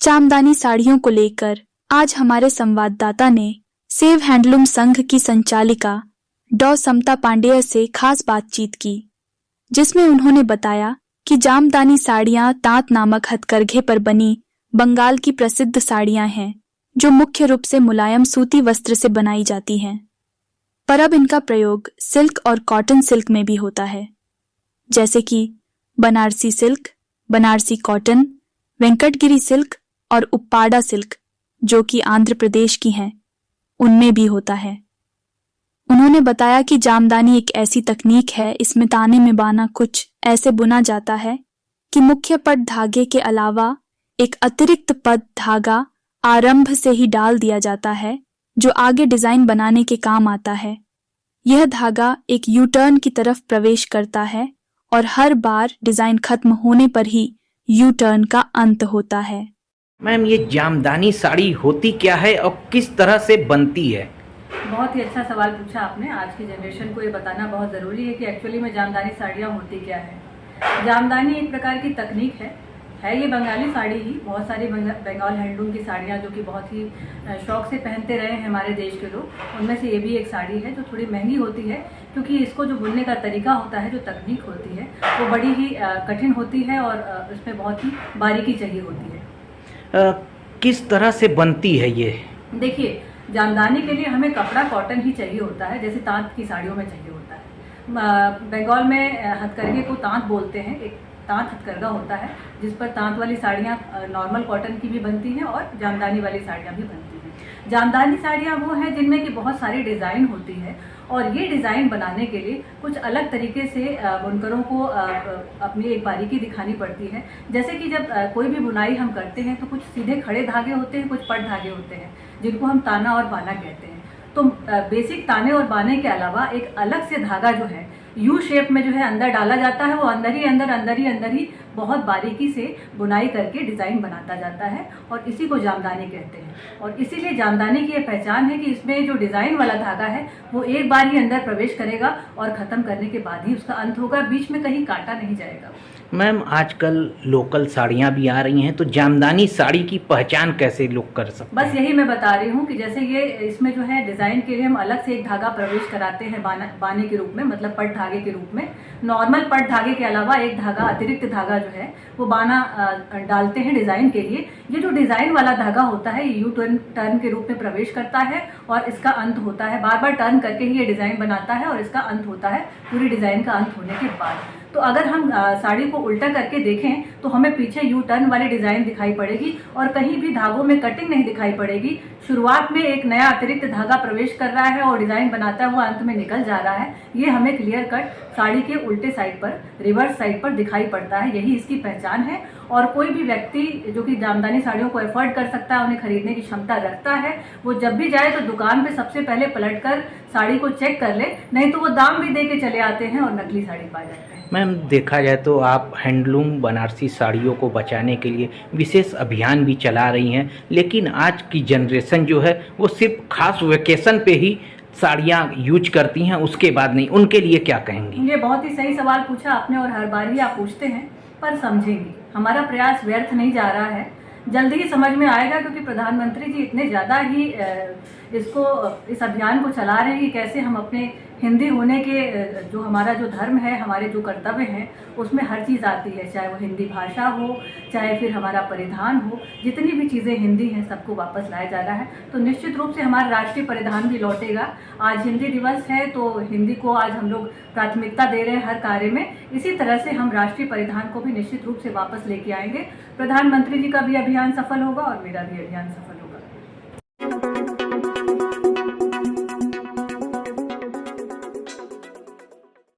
जामदानी साड़ियों को लेकर आज हमारे संवाददाता ने सेव हैंडलूम संघ की संचालिका डॉ समता पांडेय से खास बातचीत की, जिसमें उन्होंने बताया कि जामदानी साड़ियां तांत नामक हथकरघे पर बनी बंगाल की प्रसिद्ध साड़ियां हैं, जो मुख्य रूप से मुलायम सूती वस्त्र से बनाई जाती हैं, पर अब इनका प्रयोग सिल्क और कॉटन सिल्क में भी होता है, जैसे कि Banarasi silk, Banarasi cotton, Venkatagiri silk और उप्पाड़ा सिल्क, जो कि आंध्र प्रदेश की हैं, उनमें भी होता है। उन्होंने बताया कि जामदानी एक ऐसी तकनीक है, इसमें ताने में बाना कुछ ऐसे बुना जाता है कि मुख्य पट धागे के अलावा एक अतिरिक्त पट धागा आरंभ से ही डाल दिया जाता है, जो आगे डिजाइन बनाने के काम आता है। यह धागा एक यू टर्न की तरफ प्रवेश करता है और हर बार डिजाइन खत्म होने पर ही यू टर्न का अंत होता है। मैम, ये जामदानी साड़ी होती क्या है और किस तरह से बनती है? बहुत ही अच्छा सवाल पूछा आपने। आज की जनरेशन को ये बताना बहुत ज़रूरी है कि एक्चुअली में जामदानी साड़ियाँ होती क्या है। जामदानी एक प्रकार की तकनीक है ये बंगाली साड़ी ही। बहुत सारी बंगाल हैंडलूम की साड़ियाँ जो कि बहुत ही शौक से पहनते रहे हैं हमारे देश के लोग, उनमें से ये भी एक साड़ी है जो थोड़ी महंगी होती है, क्योंकि इसको जो बुनने का तरीका होता है, जो तकनीक होती है, वो बड़ी ही कठिन होती है और इसमें बहुत ही बारीकी चाहिए होती है। किस तरह से बनती है ये? देखिए, जामदानी के लिए हमें कपड़ा कॉटन ही चाहिए होता है, जैसे तांत की साड़ियों में चाहिए होता है। बंगाल में हथकरघे को तांत बोलते हैं। एक तांत हथकरघा होता है जिस पर तांत वाली साड़ियाँ नॉर्मल कॉटन की भी बनती हैं और जामदानी वाली साड़ियाँ भी बनती हैं। जामदानी साड़ियाँ वो हैं जिनमें कि बहुत सारी डिज़ाइन होती है और ये डिज़ाइन बनाने के लिए कुछ अलग तरीके से बुनकरों को अपनी एक बारीकी दिखानी पड़ती है। जैसे कि जब कोई भी बुनाई हम करते हैं तो कुछ सीधे खड़े धागे होते हैं, कुछ पट धागे होते हैं, जिनको हम ताना और बाना कहते हैं। तो बेसिक ताने और बाने के अलावा एक अलग से धागा जो है यू शेप में जो है अंदर डाला जाता है। वो अंदर ही बहुत बारीकी से बुनाई करके डिज़ाइन बनाता जाता है और इसी को जामदानी कहते हैं। और इसीलिए जामदानी की ये पहचान है कि इसमें जो डिज़ाइन वाला धागा है वो एक बार ही अंदर प्रवेश करेगा और ख़त्म करने के बाद ही उसका अंत होगा, बीच में कहीं काटा नहीं जाएगा। मैम, आजकल लोकल साड़ियाँ भी आ रही हैं, तो जामदानी साड़ी की पहचान कैसे लोग कर सकते हैं? बस यही मैं बता रही हूँ कि जैसे ये इसमें जो है डिज़ाइन के लिए हम अलग से एक धागा प्रवेश कराते हैं बाने के रूप में, मतलब पट धागे के रूप में। नॉर्मल पट धागे के अलावा एक धागा, अतिरिक्त धागा जो है वो बाना डालते हैं डिज़ाइन के लिए। ये जो डिज़ाइन वाला धागा होता है यू टर्न के रूप में प्रवेश करता है और इसका अंत होता है। बार बार टर्न करके ही ये डिज़ाइन बनाता है और इसका अंत होता है पूरी डिज़ाइन का अंत होने के बाद। तो अगर हम साड़ी को उल्टा करके देखें तो हमें पीछे यू टर्न वाली डिज़ाइन दिखाई पड़ेगी और कहीं भी धागों में कटिंग नहीं दिखाई पड़ेगी। शुरुआत में एक नया अतिरिक्त धागा प्रवेश कर रहा है और डिज़ाइन बनाता हुआ अंत में निकल जा रहा है। ये हमें क्लियर कट साड़ी के उल्टे साइड पर, रिवर्स साइड पर दिखाई पड़ता है। यही इसकी पहचान है। और कोई भी व्यक्ति जो कि जामदानी साड़ियों को एफोर्ड कर सकता है, उन्हें खरीदने की क्षमता रखता है, वो जब भी जाए तो दुकान पे सबसे पहले पलटकर साड़ी को चेक कर ले, नहीं तो वो दाम भी दे के चले आते हैं और नकली साड़ी पा जाते हैं। मैम, देखा जाए तो आप हैंडलूम बनारसी साड़ियों को बचाने के लिए विशेष अभियान भी चला रही हैं, लेकिन आज की जनरेशन जो है वो सिर्फ खास वेकेशन पे ही साड़ियाँ यूज करती हैं, उसके बाद नहीं। उनके लिए क्या कहेंगी? ये बहुत ही सही सवाल पूछा आपने और हर बार ही आप पूछते हैं, पर समझेंगी हमारा प्रयास व्यर्थ नहीं जा रहा है। जल्दी ही समझ में आएगा, क्योंकि प्रधानमंत्री जी इतने ज़्यादा ही इस अभियान को चला रहे हैं कि कैसे हम अपने हिंदी होने के जो हमारा जो धर्म है, हमारे जो कर्तव्य हैं, उसमें हर चीज़ आती है, चाहे वो हिंदी भाषा हो, चाहे फिर हमारा परिधान हो। जितनी भी चीज़ें हिंदी हैं सबको वापस लाया जा रहा है। तो निश्चित रूप से हमारा राष्ट्रीय परिधान भी लौटेगा। आज हिंदी दिवस है तो हिंदी को आज हम लोग प्राथमिकता दे रहे हैं हर कार्य में। इसी तरह से हम राष्ट्रीय परिधान को भी निश्चित रूप से वापस लेके आएंगे। प्रधानमंत्री जी का भी अभियान सफल होगा और मेरा भी अभियान सफल होगा।